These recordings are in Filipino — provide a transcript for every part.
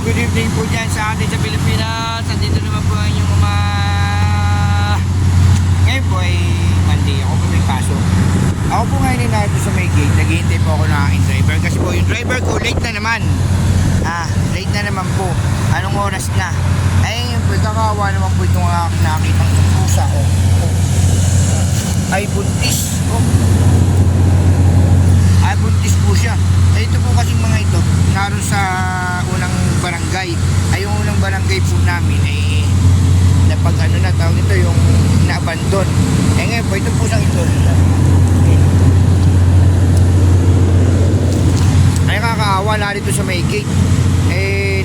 good evening po dyan sa atin sa Pilipinas. Nandito naman po ang inyong ngayon po ay Monday. Ako po may pasok. Ako po ngayon ay narito sa may gate. Naghihintay po ako ng aking driver. Kasi po yung driver ko late na naman. Late na naman po. Anong oras na? Ay yun po, kakawa naman po itong aking nakitang pusa ko. Ay buntis. Ay buntis po siya. Ito po kasing mga ito naroon sa unang barangay. Ay yung unang barangay po namin ay napag ano na tawag ito yung na-abandon. Ngayon po ito po sang ito ay kakaawa na dito sa may gate.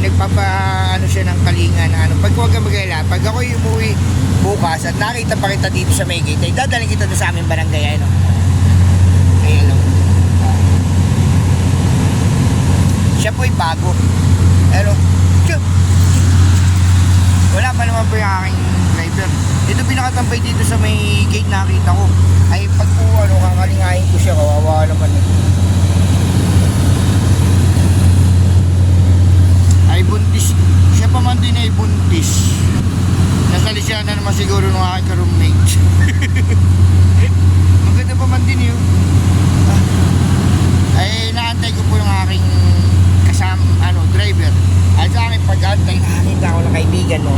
Nagpapa ano siya ng kalinga na ano. Pag huwag kang mag-alala, pag ako umuwi bukas at nakita pa kita dito sa may gate ay dadalhin kita doon sa aming barangay. Ano? Ayan o. Siya po ay bago. Pero, wala pa naman po yung aking driver. Dito pinakatambay dito sa may gate nakita ko. Ay pag po ano, kakalingahin ko siya, kawawa naman. Ay buntis. Siya pa man din ay buntis. Nasalisya na naman siguro ng aking ka-roommate. Maganda pa man din yun. Ay naantay ko po yung aking driver. At sa akin pag-antay, nakakita ako ng kaibigan mo.